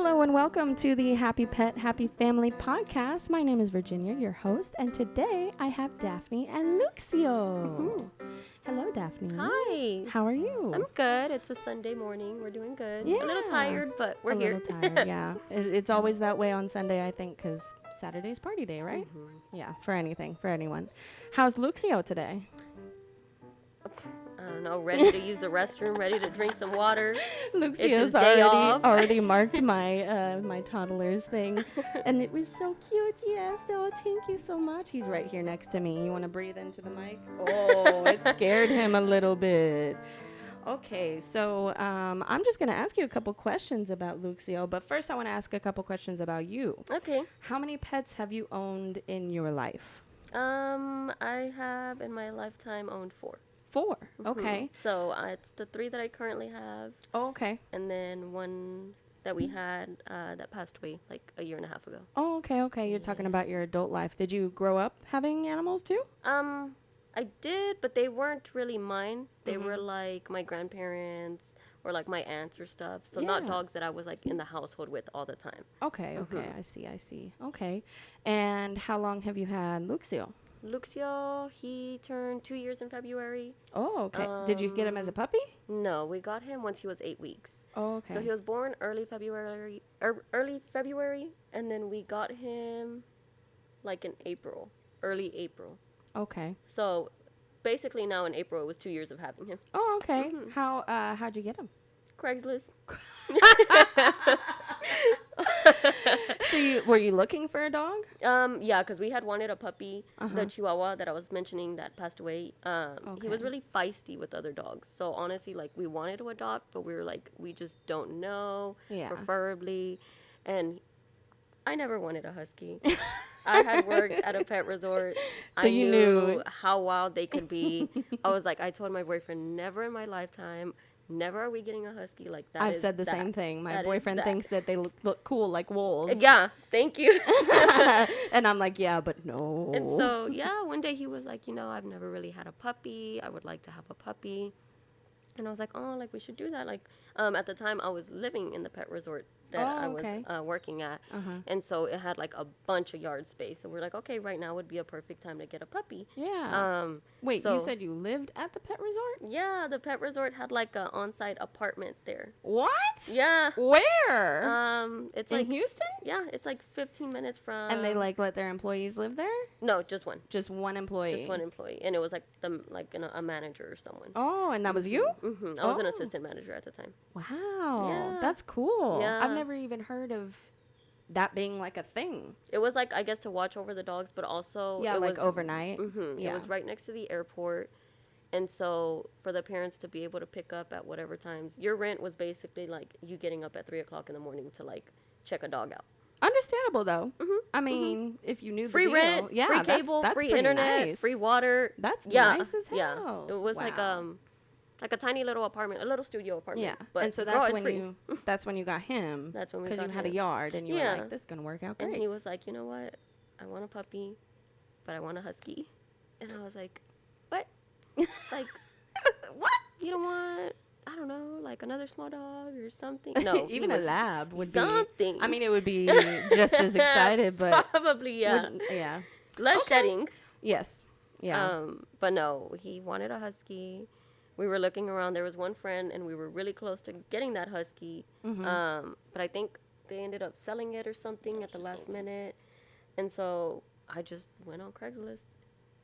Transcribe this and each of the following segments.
Hello and welcome to the Happy Pet, Happy Family podcast. My name is Virginia, your host, and today I have Daphne and Luxio. Hello, Daphne. Hi. How are you? I'm good. It's a Sunday morning. We're doing good. Yeah. A little tired, but we're here. A little tired, yeah. It's always that way on Sunday, I think, because Saturday's party day, right? Mm-hmm. Yeah, for anything, for anyone. How's Luxio today? I don't know, ready to use the restroom, ready to drink some water. Luxio's already marked my my toddler's thing, and it was so cute. Yes, oh, thank you so much. He's right here next to me. You want to breathe into the mic? Oh, it scared him a little bit. Okay, so I'm just gonna ask you a couple questions about Luxio, but first I want to ask a couple questions about you. Okay. How many pets have you owned in your life? I have in my lifetime owned 4. 4. Okay. So it's the 3 that I currently have. Oh, okay. And then 1 that we had that passed away like a year and a half ago. Oh, okay. You're talking about your adult life. Did you grow up having animals too? I did, but they weren't really mine. They were like my grandparents or like my aunts or stuff. So not dogs that I was like in the household with all the time. Okay. I see. Okay. And how long have you had Luxio? Luxio, he turned 2 years in February. Oh, okay. Did you get him as a puppy? No, we got him once he was 8 weeks. Oh, okay. So he was born early February, and then we got him like in April, early April. Okay. So basically now in April it was 2 years of having him. Oh, okay. How'd you get him? Craigslist. So were you looking for a dog? Yeah, because we had wanted a puppy, the Chihuahua that I was mentioning that passed away. He was really feisty with other dogs. So honestly, like we wanted to adopt, but we were like, we just don't know, preferably. And I never wanted a husky. I had worked at a pet resort. So I knew how wild they could be. I was like, I told my boyfriend, never in my lifetime. Never are we getting a husky like that. I've said the same thing. My boyfriend thinks that they look cool like wolves. Yeah, thank you. And I'm like, yeah, but no. And so, one day he was like, I've never really had a puppy. I would like to have a puppy. And I was like, oh, like we should do that. Like at the time I was living in the pet resort that I was working at. And so it had like a bunch of yard space. So we're like, okay, right now would be a perfect time to get a puppy. Yeah. Wait, you said you lived at the pet resort? Yeah, the pet resort had like an on-site apartment there. What? Yeah. Where? It's in like Houston? Yeah, it's like 15 minutes from. And they like let their employees live there? No, just one. Just one employee. Just one employee, and it was like a manager or someone. Oh, and that was you? Mm-hmm. I was an assistant manager at the time. Wow. Yeah. That's cool. Yeah. I've never even heard of that being like a thing. It was like, I guess, to watch over the dogs, but also it like was, overnight. Yeah. It was right next to the airport, and so for the parents to be able to pick up at whatever times. Your rent was basically like you getting up at 3:00 in the morning to like check a dog out. Understandable though. I mean, if you knew free the deal, rent, free cable, that's free internet, nice. free water. That's nice as hell. Yeah, it was like a tiny little apartment, a little studio apartment. Yeah, but and so that's when you got him. That's when we got him. Because you had a yard and you were like, this is gonna work out great. And he was like, you know what? I want a puppy, but I want a husky. And I was like, what? Like, what? You don't want? I don't know, like another small dog or something. No, even a lab would something. be. I mean, it would be just as excited, but probably yeah. Less shedding. Yes. Yeah. But no, he wanted a husky. We were looking around. There was one friend, and we were really close to getting that husky. But I think they ended up selling it or something at the last minute. And so I just went on Craigslist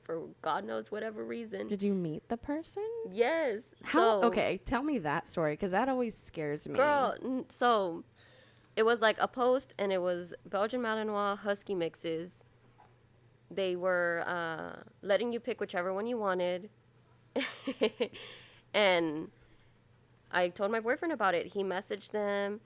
for God knows whatever reason. Did you meet the person? Yes. How? Okay, tell me that story, because that always scares me. Girl, so it was like a post, and it was Belgian Malinois husky mixes. They were letting you pick whichever one you wanted. And I told my boyfriend about it. He messaged them,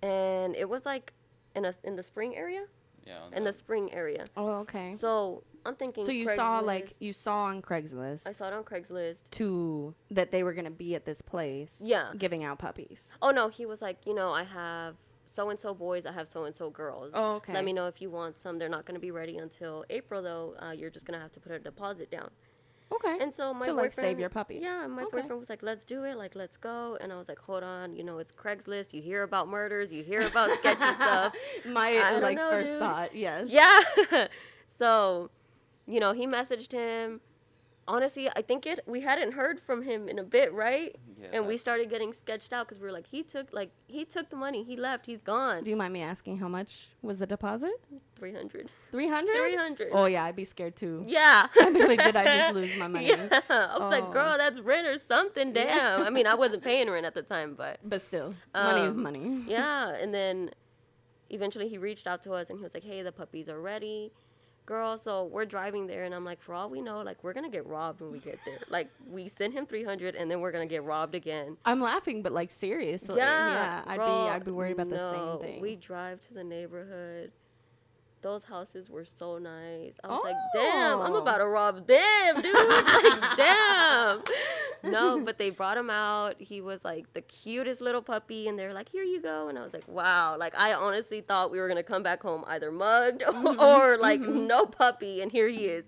and it was like in the spring area. Yeah. In the spring area. Oh, okay. So I'm thinking. So you saw on Craigslist. I saw it on Craigslist. That they were gonna be at this place. Yeah. Giving out puppies. Oh no, he was like, I have so and so boys, I have so and so girls. Oh, okay. Let me know if you want some. They're not gonna be ready until April though. You're just gonna have to put a deposit down. Okay. And so my to boyfriend, like save your puppy. Yeah, my boyfriend was like, let's do it, like let's go. And I was like, hold on, you know, it's Craigslist. You hear about murders, you hear about sketchy stuff. My like first thought, yes. Yeah. So, you know, he messaged him. Honestly, I think we hadn't heard from him in a bit, right? Yes, and we started getting sketched out because we were like, he took the money, he left, he's gone. Do you mind me asking how much was the deposit? 300. 300? 300. Oh yeah, I'd be scared too. Yeah. I'd be like, did I just lose my money? Yeah. I was like, girl, that's rent or something. Damn. Yeah. I mean, I wasn't paying rent at the time, but still, money is money. Yeah. And then eventually he reached out to us and he was like, hey, the puppies are ready. Girl, so we're driving there, and I'm like, for all we know, like, we're going to get robbed when we get there. Like, we sent him 300, and then we're going to get robbed again. I'm laughing, but, like, seriously. Yeah. I'd be worried about the same thing. We drive to the neighborhood. Those houses were so nice. I was like, damn, I'm about to rob them, dude. Like, damn. No, but they brought him out. He was like the cutest little puppy, and they're like, here you go. And I was like, wow. Like, I honestly thought we were going to come back home either mugged or like no puppy. And here he is.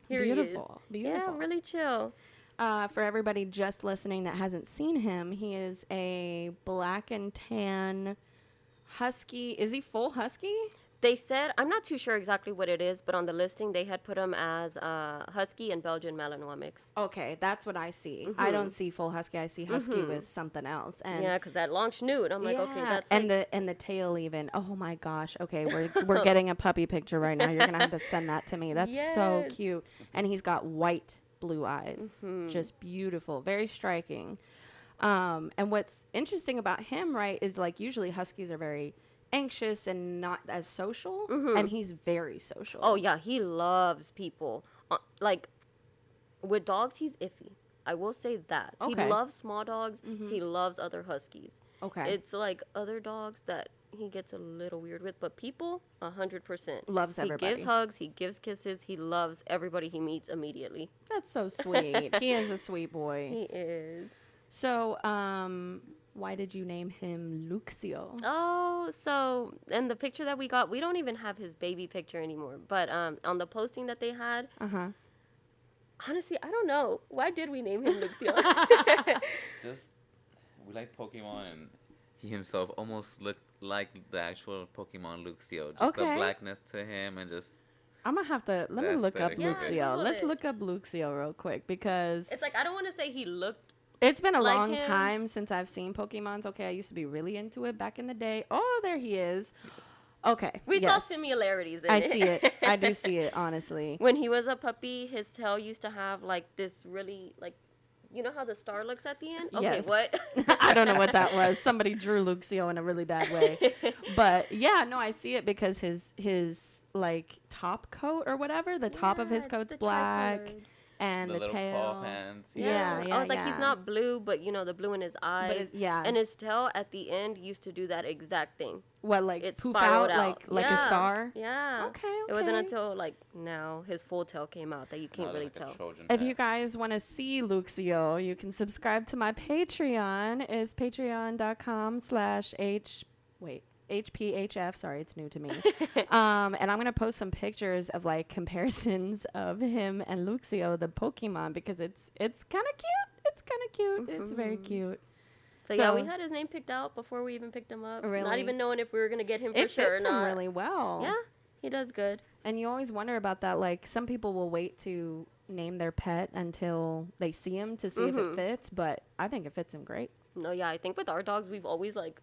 Beautiful. Yeah, really chill. For everybody just listening that hasn't seen him, he is a black and tan husky. Is he full husky? They said, I'm not too sure exactly what it is, but on the listing, they had put him as Husky and Belgian Malinois mix. Okay, that's what I see. I don't see full Husky. I see Husky with something else. And yeah, because that long snoot. I'm like, okay, that's and the tail even. Oh my gosh. Okay, we're getting a puppy picture right now. You're gonna have to send that to me. That's so cute. And he's got white blue eyes, just beautiful, very striking. And what's interesting about him, right, is like usually Huskies are very anxious and not as social, and he's very social. Oh yeah, he loves people. Like with dogs, he's iffy. I will say that. Okay. He loves small dogs. He loves other Huskies. Okay. It's like other dogs that he gets a little weird with, but people, 100%. Loves everybody. He gives hugs. He gives kisses. He loves everybody he meets immediately. That's so sweet. He is a sweet boy. He is. So, why did you name him Luxio? Oh, so in the picture that we got, we don't even have his baby picture anymore. But on the posting that they had, honestly, I don't know. Why did we name him Luxio? Just, we like Pokemon, and he himself almost looked like the actual Pokemon Luxio. Just the blackness to him, and just... I'm going to have to, let me look up Luxio. Let's look up Luxio real quick, because... It's like, I don't want to say he looked... It's been a long time since I've seen Pokemons. Okay, I used to be really into it back in the day. Oh, there he is. Yes. Okay. We saw similarities in it. I see it. I do see it, honestly. When he was a puppy, his tail used to have like this really, like, you know how the star looks at the end? Okay, yes. what? I don't know what that was. Somebody drew Luxio in a really bad way. But yeah, no, I see it because his like top coat or whatever, the top of his coat's black. Tri-colored. And the tail. Paw hands. Yeah. I was like, he's not blue, but you know, the blue in his eyes. And his tail at the end used to do that exact thing. What, like it poof out like a star? Yeah. Okay. It wasn't until like now his full tail came out that you can't really tell. If you guys want to see Luxio, you can subscribe to my Patreon. Is patreon.com/HPHF. Sorry, it's new to me. And I'm going to post some pictures of like comparisons of him and Luxio, the Pokemon, because it's kind of cute. It's kind of cute. It's very cute. So yeah, we had his name picked out before we even picked him up. Really? Not even knowing if we were going to get him for sure or not. It fits him really well. Yeah, he does good. And you always wonder about that. Like, some people will wait to name their pet until they see him to see if it fits, but I think it fits him great. No, yeah, I think with our dogs, we've always like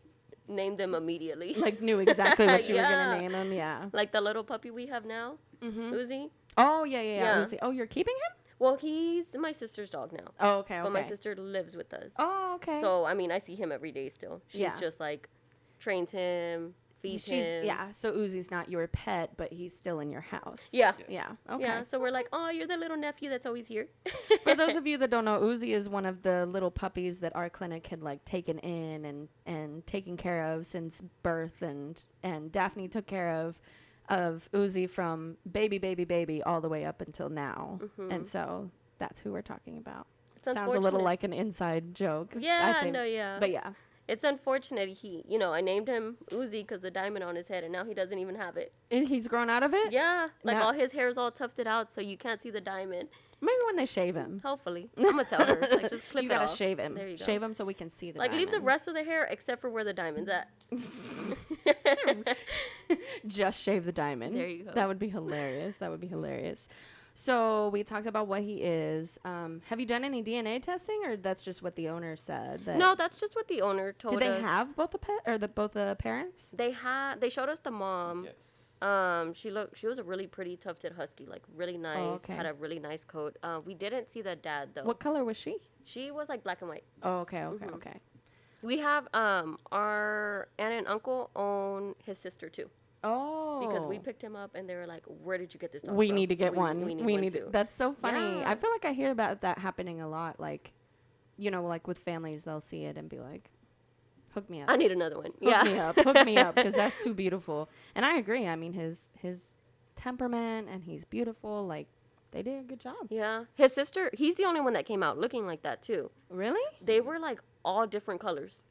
named them immediately. Like knew exactly what you were gonna name him. Yeah. Like the little puppy we have now, Uzi. Oh yeah. Uzi. Oh, you're keeping him? Well, he's my sister's dog now. Oh, okay. But my sister lives with us. Oh, okay. So I mean, I see him every day still. She's just like trains him, feeds him. Yeah. So Uzi's not your pet, but he's still in your house. Yeah. Yes. Yeah. Okay. Yeah. So we're like, oh, you're the little nephew that's always here. For those of you that don't know, Uzi is one of the little puppies that our clinic had like taken in and taken care of since birth, and Daphne took care of Uzi from baby all the way up until now. And so that's who we're talking about. Sounds a little like an inside joke. Yeah, I think. No, yeah. But yeah. It's unfortunate I named him Uzi because the diamond on his head, and now he doesn't even have it. And he's grown out of it? Yeah. Like all his hair is all tufted out, so you can't see the diamond. Maybe when they shave him. Hopefully. I'm going to tell her. Like, just clip You it gotta off. shave him. There you go. Shave him so we can see the like, diamond. leave the rest of the hair except for where the diamond's at. Just shave the diamond. There you go. That would be hilarious. That would be hilarious. So we talked about what he is. Have you done any DNA testing, or that's just what the owner said? No, that's just what the owner told us. Did they have both the pet or both the parents? They showed us the mom. Yes. She was a really pretty tufted husky, like really nice. Oh, okay. Had a really nice coat. We didn't see the dad though. What color was she? She was like black and white. Oh, okay. Okay. We have our aunt and uncle own his sister too. Oh. Because we picked him up and they were like, "Where did you get this dog We from? need to get one. We need one to. too." That's so funny. Yeah. I feel like I hear about that happening a lot. Like, like with families, they'll see it and be like, "Hook me up. I need another one." Hook me up. Hook me up, because that's too beautiful." And I agree. I mean, his temperament, and he's beautiful. Like, they did a good job. Yeah. His sister, he's the only one that came out looking like that too. Really? They were like all different colors.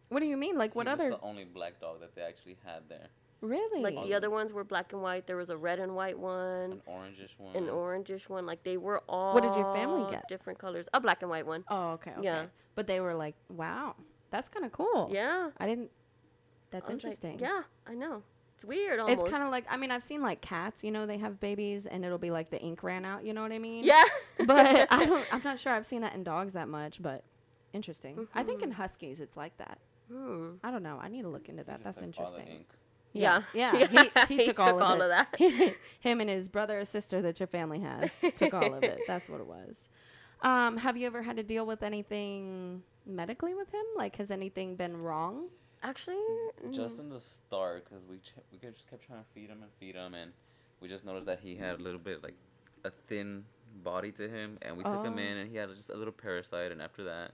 What do you mean? Like, what other? He was the only black dog that they actually had there. Really? Like the other ones were black and white. There was a red and white one. An orangish one. Like they were all. What did your family get? Different colors. A black and white one. Oh, okay. Yeah. But they were like, wow, that's kind of cool. Yeah. That's I was interesting. Like, yeah, I know. It's weird almost. It's kind of like, I mean, I've seen like cats, they have babies and it'll be like the ink ran out, you know what I mean? Yeah. But I'm not sure I've seen that in dogs that much, but interesting. Mm-hmm. I think in huskies it's like that. I don't know. I need to look into that. That's interesting. Yeah. He took all of that. Him and his brother or sister that your family has took all of it. That's what it was. Have you ever had to deal with anything medically with him? Like, has anything been wrong? Actually, just in the start, because we just kept trying to feed him, and we just noticed that he had a little bit like a thin body to him, and we took him in, and he had just a little parasite, and after that,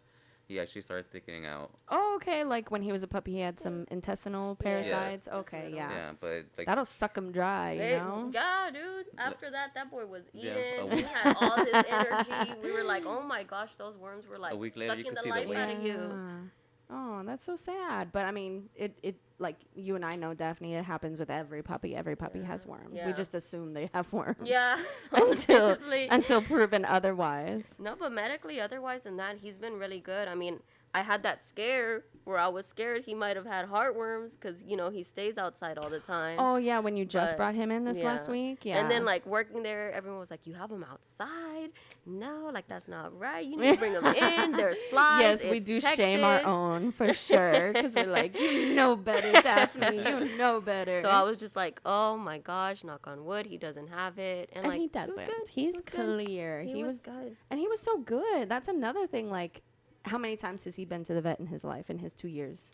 he actually started thickening out. Oh, okay. Like when he was a puppy, he had some intestinal parasites. Yes. Okay, yeah. Yeah, but like that'll suck him dry, you know? Yeah, dude. After that boy was eating. We had all this energy. We were like, oh my gosh, those worms were like sucking the life out of you. Oh, that's so sad. But I mean, it like you and I know, Daphne, it happens with every puppy. Every puppy has worms. Yeah. We just assume they have worms. Yeah. until proven otherwise. No, but medically, otherwise than that, he's been really good. I mean, I had that scare where I was scared he might have had heartworms because, he stays outside all the time. Oh, yeah, when you just brought him in this last week? Yeah. And then, like, working there, everyone was like, you have him outside? No, like, that's not right. You need to bring him in. There's flies. Yes, we do Texas. shame our own, for sure, because we're like, you know better, Daphne. You know better. So I was just like, oh, my gosh, knock on wood, he doesn't have it. And like, he doesn't. He's clear. He was good. And he was so good. That's another thing, like, how many times has he been to the vet in his life, in his 2 years?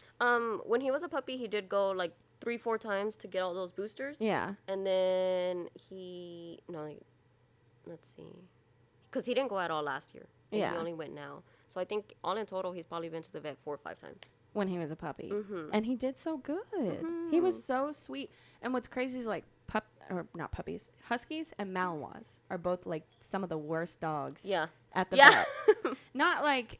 When he was a puppy, he did go like 3-4 times to get all those boosters. Yeah. And then let's see. Because he didn't go at all last year. And he only went now. So I think all in total, he's probably been to the vet 4 or 5 times. When he was a puppy. Mm-hmm. And he did so good. Mm-hmm. He was so sweet. And what's crazy is like not puppies, huskies and Malinois are both like some of the worst dogs at the vet. Not like,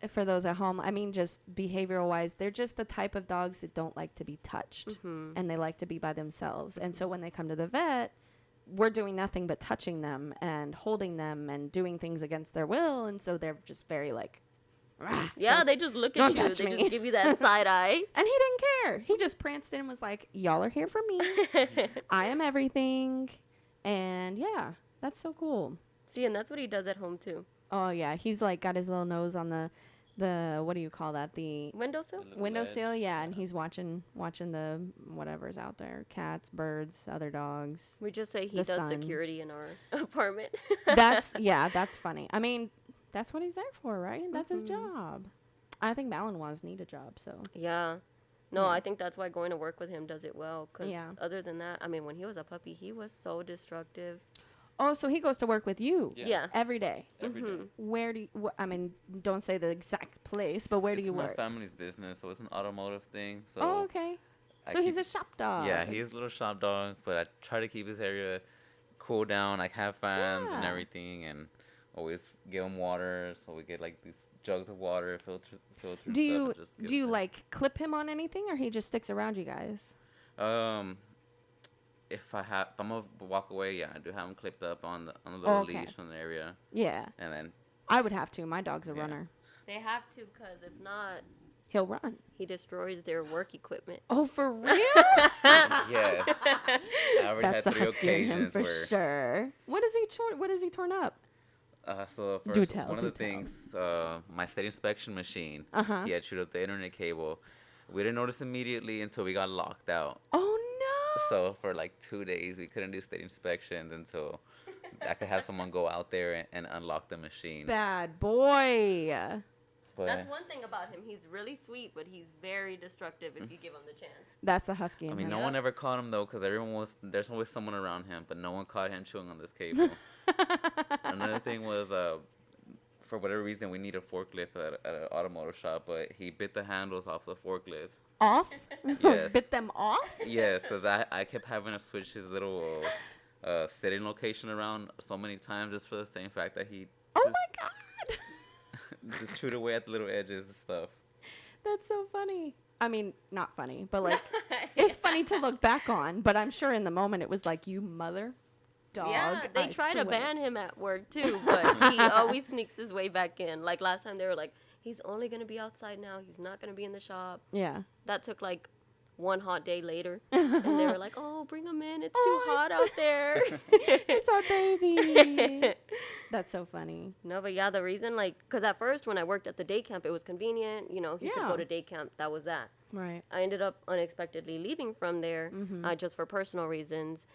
for those at home, I mean, just behavioral wise, they're just the type of dogs that don't like to be touched and they like to be by themselves. And so when they come to the vet, we're doing nothing but touching them and holding them and doing things against their will. And so they're just very like, they just look at you. They just give you that side eye. And he didn't care. He just pranced in and was like, y'all are here for me. I am everything. And yeah, that's so cool. See, and that's what he does at home too. Oh, yeah. He's, like, got his little nose on the what do you call that? The windowsill? Windowsill, yeah. And he's watching the whatever's out there. Cats, birds, other dogs. We just say he does security in our apartment. That's funny. I mean, that's what he's there for, right? That's his job. I think Malinois need a job, so. Yeah. No, I think that's why going to work with him does it well. Because other than that, I mean, when he was a puppy, he was so destructive. Oh, so he goes to work with you? Yeah. Every day? Every day. Where do you, I mean, don't say the exact place, but where do you work? It's my family's business, so it's an automotive thing. So oh, okay. So he's a shop dog. Yeah, he's a little shop dog, but I try to keep his area cool down, like have fans and everything, and always give him water. So we get like these jugs of water, filter do you like clip him on anything, or he just sticks around you guys? if I'm gonna walk away, yeah, I do have him clipped up on the little leash on the area. Yeah. And then I would have to. My dog's a runner. They have to, because if not, he'll run. He destroys their work equipment. Oh, for real? Yes. I already That's had 3 occasions for where. sure. What is he torn up? So first, one of the things, my state inspection machine, he had chewed up the internet cable. We didn't notice immediately until we got locked out. Oh, no. So for like 2 days, we couldn't do state inspections until I could have someone go out there and unlock the machine. Bad boy. But that's one thing about him. He's really sweet, but he's very destructive if you give him the chance. That's the husky in I mean, him. no one ever caught him, though, because there's always someone around him, but no one caught him chewing on this cable. Another thing was, for whatever reason, we need a forklift at an automotive shop, but he bit the handles off the forklifts. Off? Yes. Bit them off? Yes, because I kept having to switch his little sitting location around so many times just for the same fact that he my God. just chewed away at the little edges and stuff. That's so funny. I mean, not funny, but like, it's funny to look back on, but I'm sure in the moment it was like, you mother dog. Yeah, they try to ban him at work too, but he always sneaks his way back in. Like last time they were like, he's only going to be outside now. He's not going to be in the shop. Yeah. That took like one hot day later. And they were like, oh, bring him in. It's too hot out there. It's our baby. That's so funny. No, but yeah, the reason, like, because at first when I worked at the day camp, it was convenient. You know, he could go to day camp. That was that. Right. I ended up unexpectedly leaving from there just for personal reasons.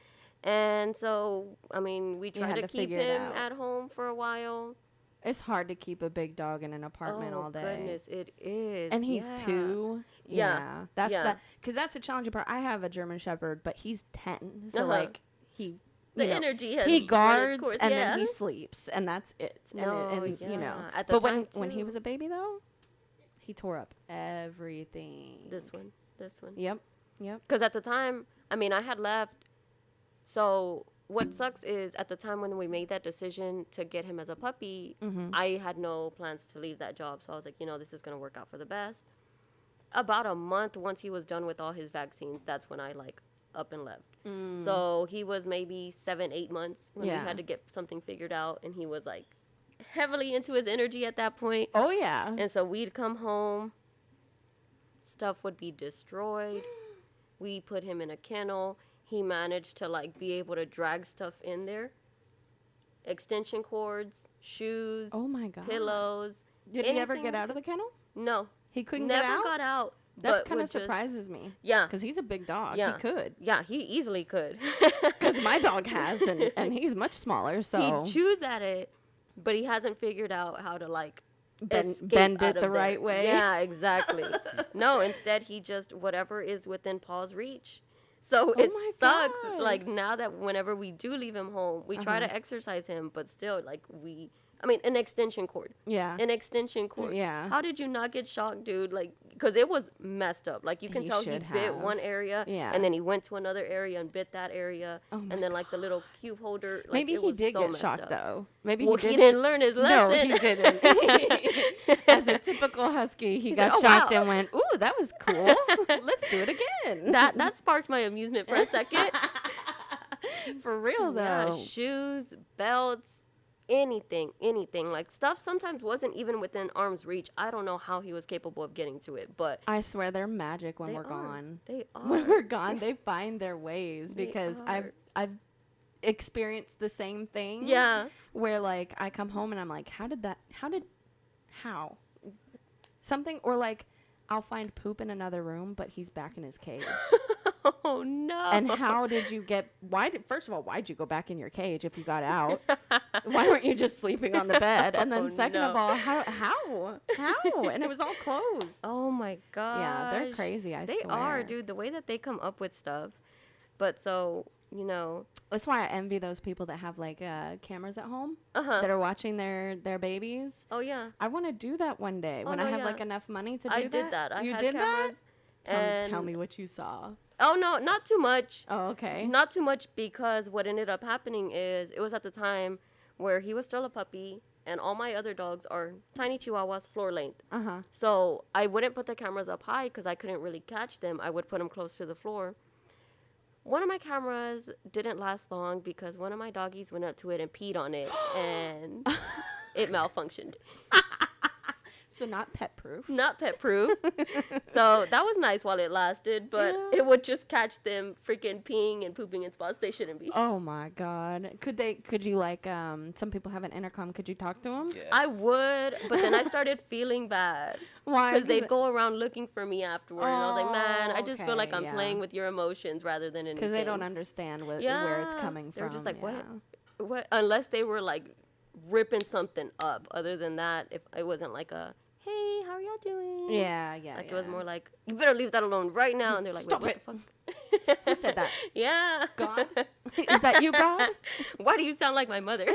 And so, I mean, we tried to keep him at home for a while. It's hard to keep a big dog in an apartment all day. Oh, goodness, it is. And he's 2. Yeah. Because that's the challenging part. I have a German Shepherd, but he's 10. So, like, he... The energy has he guards course, and then he sleeps, and that's it. And you know. At the but time when he was a baby, though, he tore up everything. This one. Yep. Because at the time, I mean, I had left. So what sucks is at the time when we made that decision to get him as a puppy, I had no plans to leave that job. So I was like, this is going to work out for the best. About a month once he was done with all his vaccines, that's when I like up and left. So he was maybe 7-8 months when we had to get something figured out, and he was like heavily into his energy at that point. Oh yeah. And so we'd come home, stuff would be destroyed. We put him in a kennel. He managed to like be able to drag stuff in there. Extension cords, shoes, oh my God, pillows. Did he ever get out of the kennel? No. He couldn't Never get out? got out. That kind of surprises me. Yeah. Because he's a big dog. Yeah. He could. Yeah, he easily could. Because my dog has, and he's much smaller, so. He chews at it, but he hasn't figured out how to, like, bend it the right way. Yeah, exactly. No, instead, he just, whatever is within paw's reach. So it sucks. God. Like, now that whenever we do leave him home, we try to exercise him, but still, like, an extension cord. Yeah. An extension cord. Yeah. How did you not get shocked, dude? Like, because it was messed up. Like, you can tell he bit one area, and then he went to another area and bit that area, and then, like, the little cube holder. Like, maybe he did get shocked, though. Maybe he didn't learn his lesson. No, he didn't. As a typical husky, he got shocked and went, ooh, that was cool. Let's do it again. That sparked my amusement for a second. For real, though. Yeah, shoes, belts, anything, like stuff sometimes wasn't even within arm's reach. I don't know how he was capable of getting to it, but I swear they're magic when we're gone. They are. When we're gone, they find their ways, because I've experienced the same thing. Yeah. Where like I come home and I'm like, how? Something, or like I'll find poop in another room, but he's back in his cage. Oh no. And how did you first of all, why'd you go back in your cage if you got out? Why weren't you just sleeping on the bed? And then second of all, how? And it was all closed. Oh my god. Yeah, they're crazy, I swear. They are, dude, the way that they come up with stuff. But so, that's why I envy those people that have like cameras at home that are watching their babies. Oh yeah. I want to do that one day when I have like enough money to do that. I did that. You had did cameras. that? Tell me what you saw. Oh, no, not too much. Oh, okay. Not too much, because what ended up happening is it was at the time where he was still a puppy, and all my other dogs are tiny chihuahuas, floor length. So I wouldn't put the cameras up high because I couldn't really catch them. I would put them close to the floor. One of my cameras didn't last long because one of my doggies went up to it and peed on it, and it malfunctioned. So not pet proof. Not pet proof. So that was nice while it lasted, but it would just catch them freaking peeing and pooping in spots they shouldn't be. Oh my God. Could you like, some people have an intercom. Could you talk to them? Yes. I would, but then I started feeling bad. Why? Because they'd go around looking for me afterward. And I was like, man, I just feel like I'm yeah. playing with your emotions rather than anything. Because they don't understand where it's coming from. They're just like, yeah. what? Unless they were like ripping something up. Other than that, if it wasn't like a, hey, how are y'all doing? Yeah. Like it was more like, you better leave that alone right now. And they're like, Stop wait, it. what the fuck? Who said that? Yeah. God? Is that you, God? Why do you sound like my mother?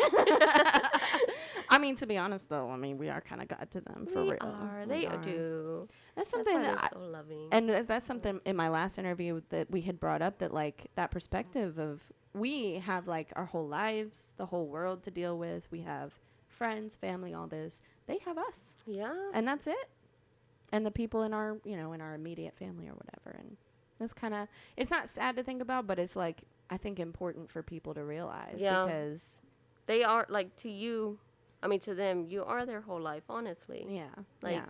I mean, to be honest, though, I mean, we are kind of God to them, for real. They do. That's something That's why that they're so loving. And that's something in my last interview that we had brought up, that like that perspective of we have like our whole lives, the whole world to deal with. We have friends, family, all this. They have us. Yeah. And that's it. And the people in our, in our immediate family or whatever. And that's kind of, it's not sad to think about, but it's like, I think important for people to realize. Yeah. Because they are like to them, you are their whole life, honestly. yeah. Like, yeah.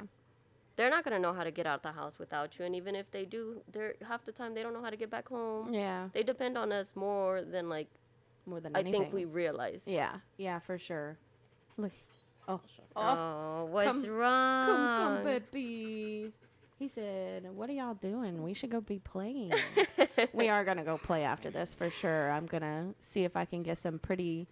they're not going to know how to get out the house without you. And even if they do, half the time they don't know how to get back home. Yeah. They depend on us more than anything. I think we realize. Yeah. Yeah, for sure. Look. Oh, what's Come, wrong? baby. He said, what are y'all doing? We should go be playing. We are going to go play after this for sure. I'm going to see if I can get some pretty,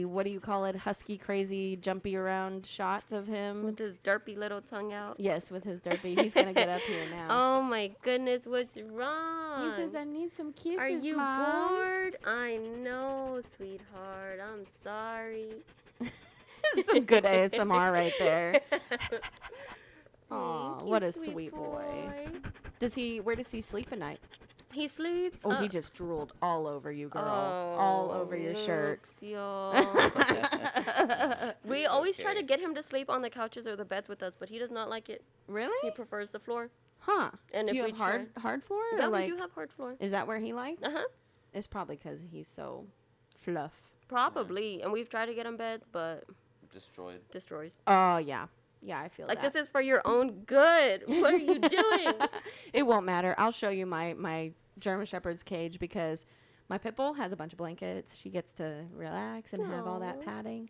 what do you call it? Husky, crazy, jumpy around shots of him. With his derpy little tongue out. Yes, with his derpy. He's going to get up here now. Oh, my goodness. What's wrong? He says, I need some kisses, Are you Mom. bored? I know, sweetheart. I'm sorry. Some good ASMR right there. Aw, Thank what you, a sweet boy. Where does he sleep at night? He sleeps. Oh, he just drooled all over you, girl. Oh, all over your shirt. We always try to get him to sleep on the couches or the beds with us, but he does not like it. Really? He prefers the floor. Huh. And do if you we have hard floor? Yeah, or we like, do have hard floor. Is that where he likes? Uh-huh. It's probably because he's so fluff. Probably. And we've tried to get him beds, but destroys. Oh, yeah. Yeah, I feel like that. this is for your own good. What are you doing? It won't matter. I'll show you my German Shepherd's cage because my pit bull has a bunch of blankets. She gets to relax and have all that padding.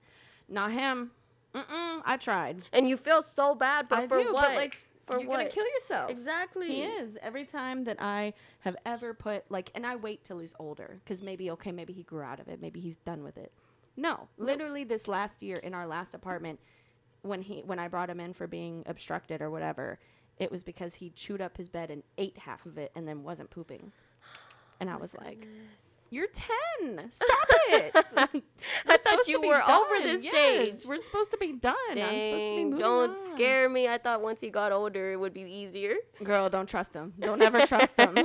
Not him. I tried. And you feel so bad, but for what? But like, you're going to kill yourself. Exactly. He is. Every time that I have ever put, like, and I wait till he's older because maybe he grew out of it. Maybe he's done with it. No. Literally this last year in our last apartment, when I brought him in for being obstructed or whatever, it was because he chewed up his bed and ate half of it and then wasn't pooping. And I was like, you're 10. Stop it. I thought you were over this stage. We're supposed to be done. Dang, I'm supposed to be moving don't on. scare me. I thought once he got older, it would be easier. Girl, don't trust him. Don't ever trust him.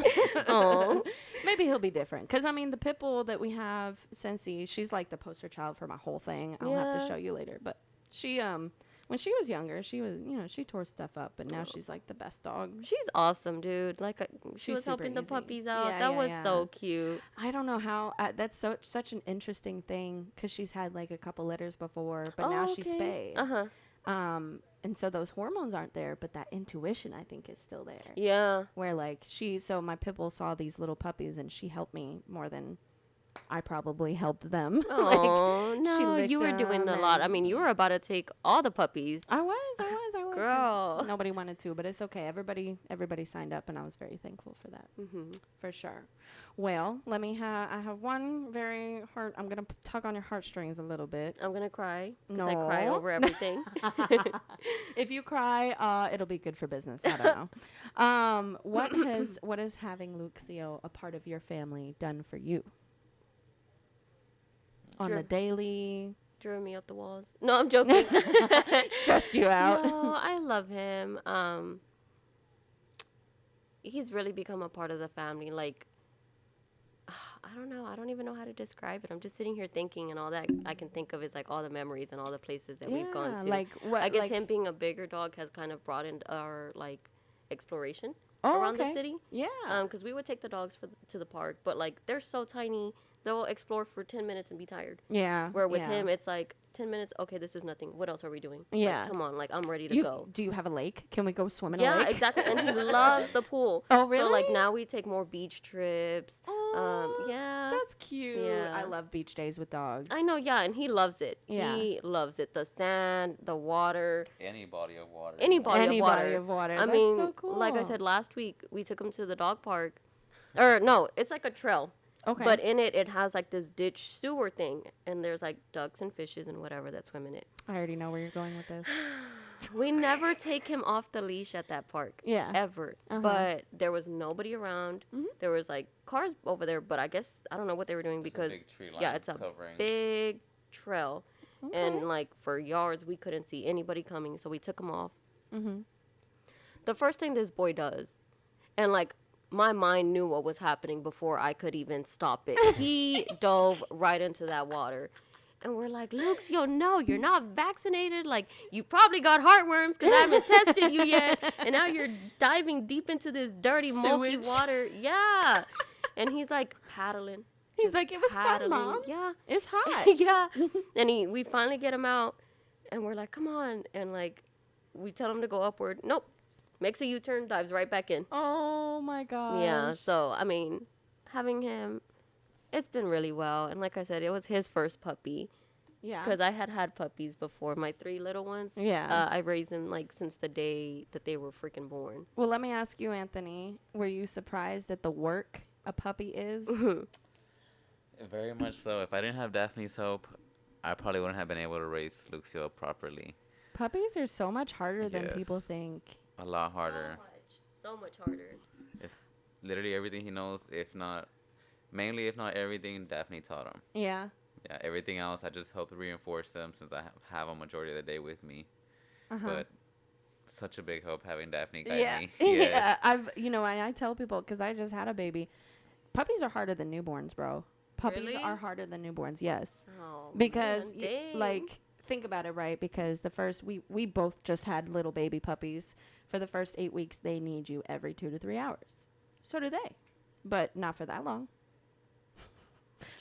Oh, Maybe he'll be different. Because, I mean, the pit bull that we have, Sensi, she's like the poster child for my whole thing. I'll have to show you later. But she, when she was younger, she was, she tore stuff up. But now she's like the best dog. she's awesome, dude. Like she was super helping the easy. puppies out. Yeah, That yeah, was yeah. so cute. I don't know how. That's such an interesting thing. Because she's had like a couple litters before. But now she's spayed. And so those hormones aren't there, but that intuition, I think, is still there. Yeah. Where like so my pit bull saw these little puppies and she helped me more than I probably helped them. Oh, She no, licked you were doing a them lot. I and- mean, you were about to take all the puppies. I was. 'cause Girl. Nobody wanted to, but it's okay. Everybody signed up, and I was very thankful for that, for sure. Well, let me I have one very hard. I'm gonna tug on your heartstrings a little bit. I'm going to cry. Because No. I cry over everything. If you cry, it'll be good for business. I don't know. What is having LUXIOOOO, a part of your family, done for you on the daily? Drew me up the walls. No, I'm joking. Stressed you out. No, I love him. He's really become a part of the family. Like, I don't know. I don't even know how to describe it. I'm just sitting here thinking, and all that I can think of is like all the memories and all the places that we've gone to. Like what? I guess like, him being a bigger dog has kind of broadened our like exploration. around the city. Yeah. Because we would take the dogs to the park, but like they're so tiny, they'll explore for 10 minutes and be tired. Yeah. Where with him, it's like 10 minutes. Okay, this is nothing. What else are we doing? Yeah. Like, come on, like I'm ready to go. Do you have a lake? Can we go swim in a lake? Yeah, exactly. And he loves the pool. Oh, really? So like now we take more beach trips. Oh, yeah. That's cute. Yeah. I love beach days with dogs. I know, yeah, and he loves it. Yeah. He loves it. The sand, the water. Any body of water. Any body of water. I mean, so cool. like I said last week, we took him to the dog park. Or no, it's like a trail. Okay. But in it has like this ditch sewer thing, and there's like ducks and fishes and whatever that swim in it. I already know where you're going with this. We never take him off the leash at that park. Yeah. Ever. But there was nobody around. There was like cars over there, but I guess I don't know what they were doing because a big tree line yeah, it's a covering. big trail, and like for yards we couldn't see anybody coming, so we took him off. The first thing this boy does, and like my mind knew what was happening before I could even stop it. He dove right into that water. And we're like, Luxio, no, you're not vaccinated. Like, you probably got heartworms because I haven't tested you yet. And now you're diving deep into this dirty, milky water. Yeah. And he's like paddling. He's like, it was paddling. fun, Mom. Yeah. It's hot. Yeah. And we finally get him out. And we're like, come on. And like, we tell him to go upward. Nope. Makes a U-turn, dives right back in. Oh, my gosh. Yeah. So, I mean, having him, it's been really well. And like I said, it was his first puppy. Yeah. Because I had puppies before, my 3 little ones. Yeah. I raised them like since the day that they were freaking born. Well, let me ask you, Anthony, were you surprised at the work a puppy is? Very much so. If I didn't have Daphne's help, I probably wouldn't have been able to raise Luxio properly. Puppies are so much harder than people think. A lot harder. So much harder. If literally everything he knows, if not everything, Daphne taught him. Yeah. Yeah, everything else I just helped reinforce them since I have a majority of the day with me. But such a big help having Daphne guide me. Yes. Yeah, I tell people because I just had a baby. Puppies are harder than newborns, bro. Puppies Really? are harder than newborns. Yes. Oh, Because man, think about it, right? Because the first we both just had little baby puppies. For the first 8 weeks, they need you every 2 to 3 hours. So do they, but not for that long.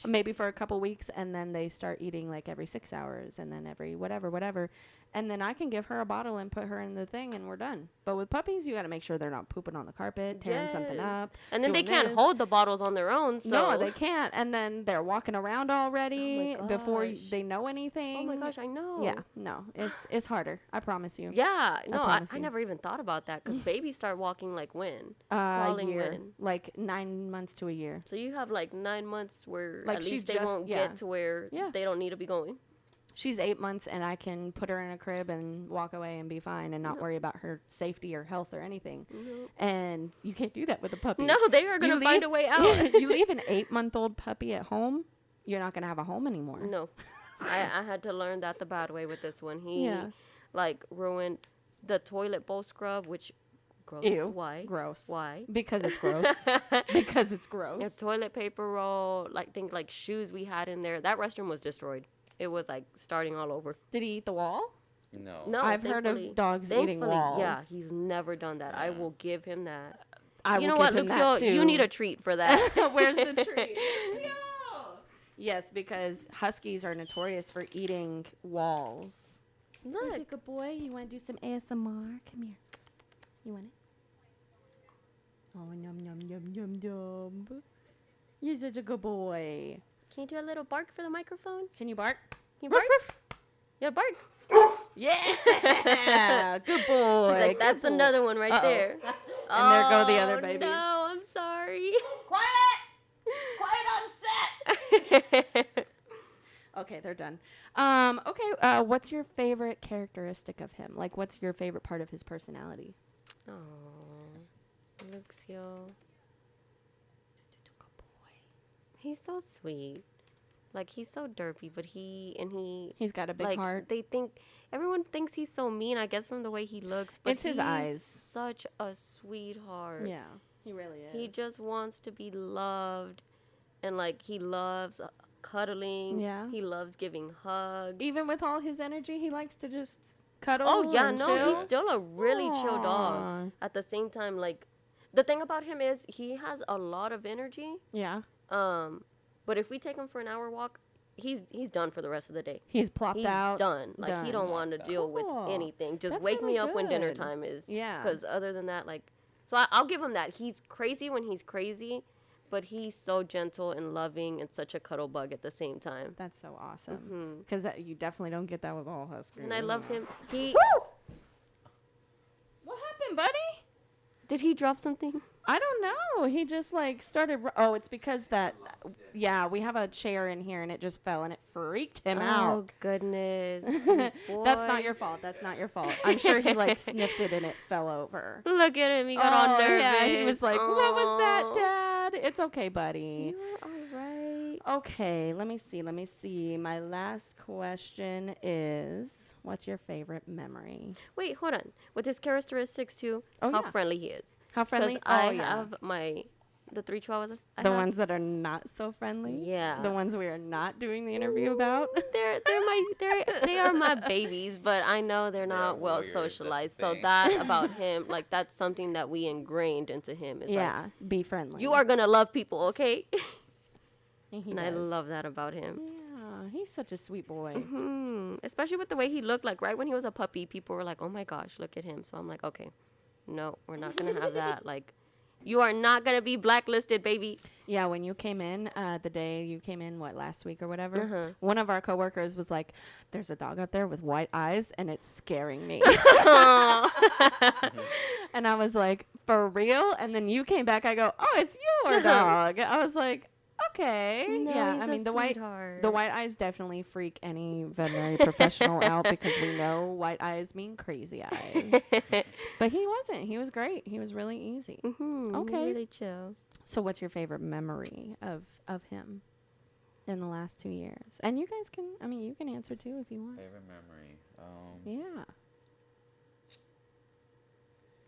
Maybe for a couple weeks, and then they start eating like every 6 hours, and then every whatever. And then I can give her a bottle and put her in the thing, and we're done. But with puppies, you got to make sure they're not pooping on the carpet, tearing something up. And then they can't hold the bottles on their own. So. No, they can't. And then they're walking around already before they know anything. Oh my gosh, I know. Yeah, no, it's harder. I promise you. Yeah, no, promise I you. never even thought about that because babies start walking like when? A Crawling year, when? like 9 months to a year. So you have like 9 months where Like at she least they just- won't yeah. get to where Yeah. they don't need to be going. She's 8 months, and I can put her in a crib and walk away and be fine and not worry about her safety or health or anything. And you can't do that with a puppy. No, they are going to find a way out. You leave an 8-month-old puppy at home, you're not going to have a home anymore. No. I had to learn that the bad way with this one. He like ruined the toilet bowl scrub, which gross. Ew. Why? Gross. Why? Because it's gross. Because it's gross. A toilet paper roll, like shoes we had in there. That restroom was destroyed. It was like starting all over. Did he eat the wall? No. No, I've heard of thankfully- dogs eating thankfully, walls. Yeah, he's never done that. I will give him that. I You will know what, give him that Luxio? too. You need a treat for that. Where's the treat? Yes, because huskies are notorious for eating walls. Look. Good boy. You want to do some ASMR? Come here. You want it? Oh, yum, yum, yum, yum, yum. You're such a good boy. Can you do a little bark for the microphone? Can you bark? Can you bark? Yeah, bark. Yeah. Good boy. He's like, that's another one right there. And there go the other babies. No, I'm sorry. Quiet on set. Okay, they're done. Okay, what's your favorite characteristic of him? Like, what's your favorite part of his personality? Oh, Luxio. He's so sweet. Like, he's so derpy, but he's got a big like, heart. Everyone thinks he's so mean, I guess, from the way he looks. But It's his eyes. Such a sweetheart. Yeah, he really is. He just wants to be loved. And, like, he loves cuddling. Yeah. He loves giving hugs. Even with all his energy, he likes to just cuddle. Oh, yeah, and no, chill. he's still a really chill Aw. dog. At the same time, like, The thing about him is he has a lot of energy. Yeah. But if we take him for an hour walk, he's done for the rest of the day. He's plopped out. He's done. Like, he don't want to deal with anything. Just That's wake really me up when dinner good. time is. Yeah. Because other than that, like, so I'll give him that. He's crazy when he's crazy, but he's so gentle and loving and such a cuddle bug at the same time. That's so awesome. Because you definitely don't get that with all huskies. And I love him. What happened, buddy? Did he drop something? I don't know. He just like started. Oh, it's because that. Yeah, we have a chair in here and it just fell and it freaked him out. Oh, goodness. That's not your fault. That's not your fault. I'm sure he like sniffed it and it fell over. Look at him. He got all nervous. Yeah, he was like, "What was that, Dad?" It's okay, buddy. You're all right. Okay, let me see. My last question is, what's your favorite memory? Wait, hold on. With his characteristics too, Oh, how yeah. friendly he is. How friendly? Because I have the 3 chihuahuas. The ones that are not so friendly. Yeah. The ones we are not doing the interview about. They are my babies, but I know they're not well warriors, that's the socialized. So thing. that about him, like, that's something that we ingrained into him. Is Yeah, be friendly. like, you are gonna love people, okay? He And I does. love that about him. Yeah, he's such a sweet boy. Especially with the way he looked. Like, right when he was a puppy, people were like, "Oh my gosh, look at him." So I'm like, okay, no, we're not gonna have that. Like, you are not gonna be blacklisted, baby. Yeah, when you came in, the day you came in, last week or whatever, one of our coworkers was like, "There's a dog out there with white eyes, and it's scaring me." And I was like, "For real?" And then you came back. I go, "Oh, it's your dog." I was like, "Okay, No, yeah." he's I a mean, the sweetheart. white eyes definitely freak any veterinary professional out because we know white eyes mean crazy eyes. But he wasn't. He was great. He was really easy. Okay. He's really chill. So what's your favorite memory of him in the last 2 years? And you guys can, you can answer too if you want. Favorite memory. Yeah.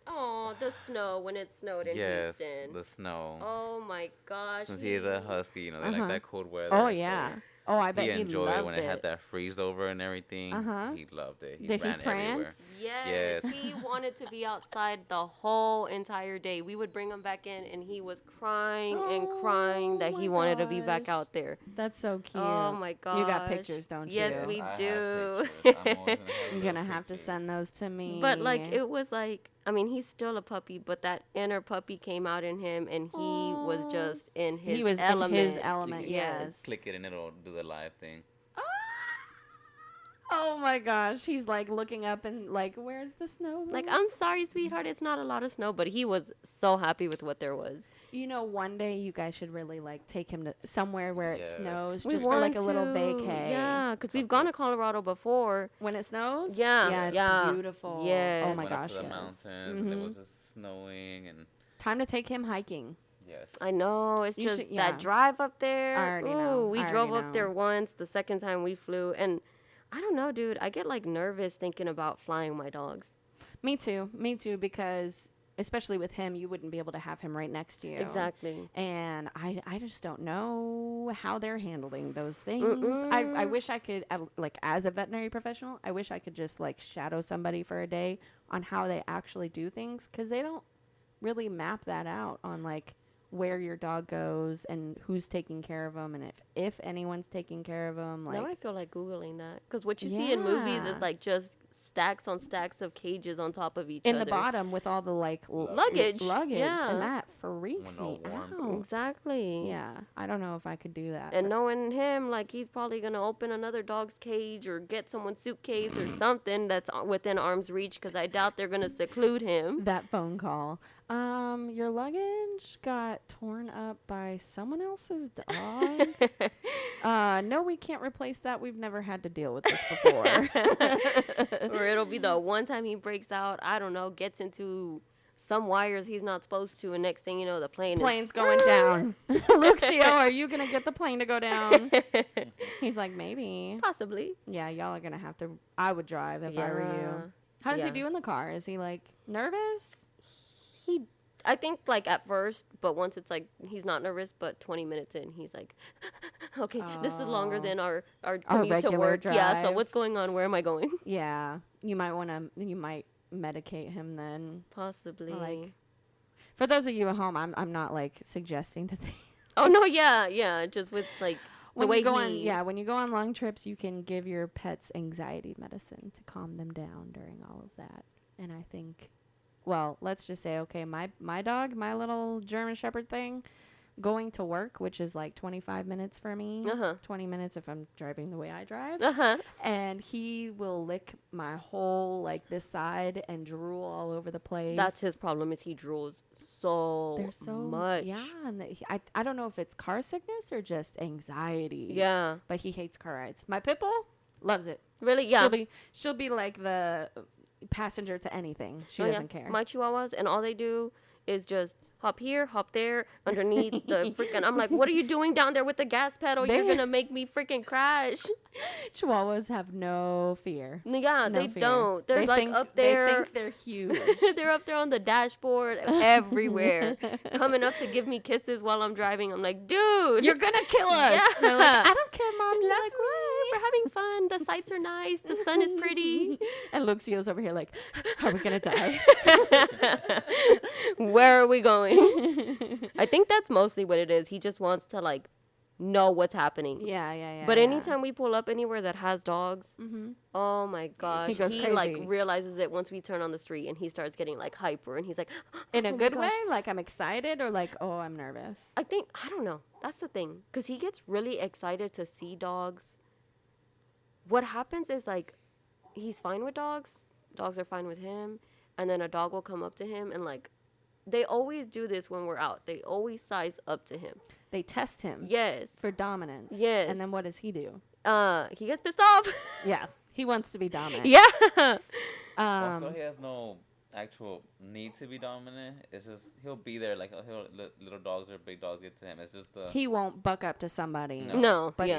Oh, the snow when it snowed in Yes, Houston. the snow. Oh my gosh. Since he is a husky, they like that cold weather. Oh, so yeah. Oh, I bet he he enjoyed loved it when it had that freeze over and everything. He loved it. He Did he ran everywhere. prance? Yes, Yes. he wanted to be outside the whole entire day. We would bring him back in, and he was crying and crying that he my wanted to be back gosh. out there. That's so cute. Oh my gosh. You got pictures, don't you? Yes, we I have do. pictures. I'm always gonna have You're those gonna have to pictures. send those to me. But like it was like, he's still a puppy, but that inner puppy came out in him, and he was just in his he was element. in his You element. can Yes. click it and it'll do the live thing. Oh my gosh, he's like looking up and like, where's the snow? Like, I'm sorry, sweetheart, it's not a lot of snow, but he was so happy with what there was. One day you guys should really like take him to somewhere where it Yes. snows, We just for like want a little to. vacay. Yeah, because we've gone to Colorado before. When it snows? Yeah, Yeah, it's yeah. beautiful. Yes. Oh my Went up gosh, to the yes. mountains and it was just snowing and Time to take him hiking. yes. I know, it's You just should- yeah. that drive up there. I already Ooh, know. we I drove already up there know. once, the second time we flew, and I don't know, dude. I get like nervous thinking about flying my dogs. Me too, because especially with him, you wouldn't be able to have him right next to you. Exactly. And I just don't know how they're handling those things. I wish I could, like, as a veterinary professional, I wish I could just, like, shadow somebody for a day on how they actually do things, because they don't really map that out on, like, where your dog goes and who's taking care of them and if anyone's taking care of them. Like, Now I feel like Googling that. Because what you see in movies Yeah. is like just stacks on stacks of cages on top of each in other. the bottom with all the, like, Luggage. Yeah. And Yeah. that freaks When me all warm. out. Exactly. Yeah. I don't know if I could do that. And knowing him, like, he's probably going to open another dog's cage or get someone's suitcase or something that's within arm's reach, because I doubt they're going to seclude him. That phone call. Your luggage got torn up by someone else's dog. No, we can't replace that. We've never had to deal with this before. Or it'll be the one time he breaks out, I don't know, gets into some wires he's not supposed to, and next thing you know, the Plane's going down. Luxio, are you going to get the plane to go down? He's like, maybe. Possibly. Yeah, y'all are going to have to. I would drive if I were Yeah. you. How does he Yeah. do in the car? Is he, like, nervous? I think, like, at first, but once it's like he's not nervous, but 20 minutes in, he's like, okay, this is longer than our commute to regular work. Yeah, so drive. what's going on? Where am I going? Yeah. You might medicate him then. Possibly. Like, For those of you at home, I'm not like suggesting that they. Oh no, yeah, just with like the way when you go on long trips, you can give your pets anxiety medicine to calm them down during all of that. And I think, well, let's just say, okay, my dog, my little German Shepherd thing, going to work, which is like 25 minutes for me, 20 minutes if I'm driving the way I drive, and he will lick my whole, like, this side and drool all over the place. That's his problem, is he drools so much. Yeah, and I don't know if it's car sickness or just anxiety. Yeah. But he hates car rides. My pit bull loves it. Really? Yeah. She'll be like the passenger to anything. She doesn't care. My chihuahuas, and all they do is just hop here, hop there, underneath the freaking. I'm like, what are you doing down there with the gas pedal? You're gonna make me freaking crash. Chihuahuas have no fear. Yeah, they don't. They're like up there. They think they're huge. They're up there on the dashboard, everywhere, coming up to give me kisses while I'm driving. I'm like, dude, you're gonna kill us. Yeah. They're like, I don't care, Mom. You're like, we're having fun. The sights are nice. The sun is pretty. And Luxio's over here like, are we gonna die? Where are we going? I think that's mostly what it is. He just wants to like know what's happening. Yeah. But anytime we pull up anywhere that has dogs, oh my gosh, he goes crazy. Like realizes it once we turn on the street, and he starts getting like hyper, and he's like, in a good way, like I'm excited, or like, oh, I'm nervous. I don't know. That's the thing, because he gets really excited to see dogs. What happens is like, he's fine with dogs. Dogs are fine with him, and then a dog will come up to him and like. They always do this when we're out. They always size up to him. They test him. Yes. For dominance. Yes. And then what does he do? He gets pissed off. Yeah. He wants to be dominant. Yeah. I feel he has no actual need to be dominant. It's just he'll be there. Like little dogs or big dogs get to him. It's just he won't buck up to somebody. No. But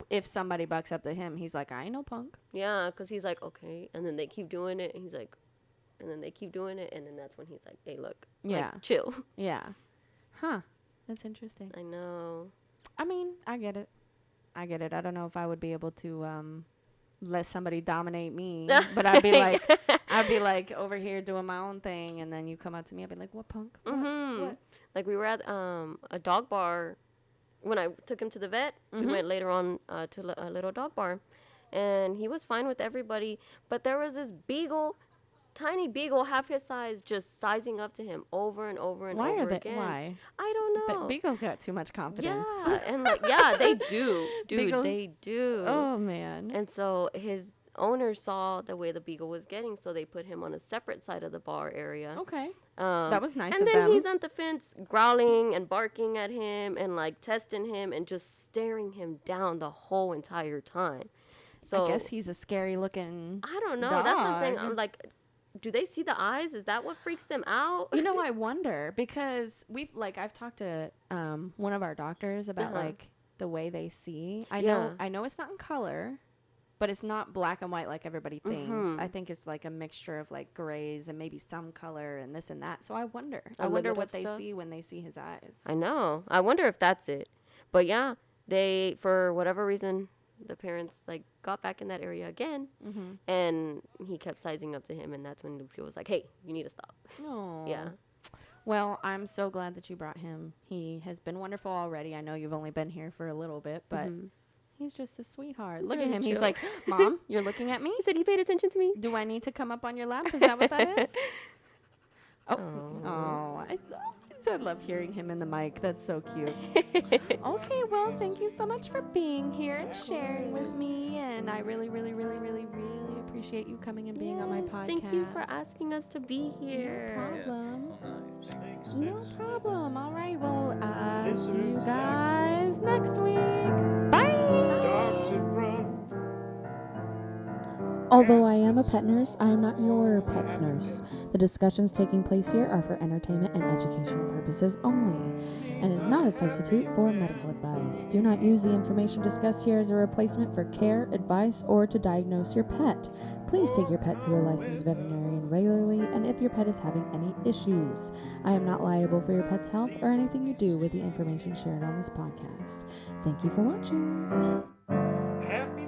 if somebody bucks up to him, he's like, I ain't no punk. Yeah, because he's like, okay, and then they keep doing it, and he's like. And then they keep doing it, and then that's when he's like, hey, look. Yeah. Like, chill. Yeah. Huh. That's interesting. I know. I mean, I get it. I don't know if I would be able to let somebody dominate me. But I'd be like over here doing my own thing, and then you come up to me, I'd be like, what, punk? What? Like we were at a dog bar. When I took him to the vet, we went later on to a little dog bar. And he was fine with everybody. But there was this beagle, tiny beagle, half his size, just sizing up to him over and over and over again. Why? I don't know. But beagles got too much confidence. Yeah, and like, yeah, they do, dude. Beagles? They do. Oh man. And so his owner saw the way the beagle was getting, so they put him on a separate side of the bar area. Okay. That was nice of them. And them. then he's on the fence, growling and barking at him, and like testing him, and just staring him down the whole entire time. So I guess he's a scary looking. I don't know. Dog. That's what I'm saying. I'm like. Do they see the eyes? Is that what freaks them out? You know, I wonder, because I've talked to one of our doctors about like the way they see. I know it's not in color, but it's not black and white like everybody thinks. I think it's like a mixture of like grays and maybe some color and this and that. So I wonder what they see when they see his eyes. I know. I wonder if that's it. But yeah, they, for whatever reason, the parents like got back in that area again, and he kept sizing up to him, and that's when Luxio was like, hey, you need to stop. Oh. Yeah. Well, I'm so glad that you brought him. He has been wonderful already. I know you've only been here for a little bit, but he's just a sweetheart. Look at him. He's like, Mom, you're looking at me? He said he paid attention to me. Do I need to come up on your lap? Is that what that is? Oh. I love hearing him in the mic. That's so cute. Okay, well, thank you so much for being here and sharing with me. And I really, really, really, really, really appreciate you coming and being on my podcast. Thank you for asking us to be here. No problem. Yes, so nice. No problem. All right, well, see you guys next week. Bye. Dogs that run. Although I am a pet nurse, I am not your pet's nurse. The discussions taking place here are for entertainment and educational purposes only, and is not a substitute for medical advice. Do not use the information discussed here as a replacement for care, advice, or to diagnose your pet. Please take your pet to a licensed veterinarian regularly, and if your pet is having any issues. I am not liable for your pet's health or anything you do with the information shared on this podcast. Thank you for watching. Happy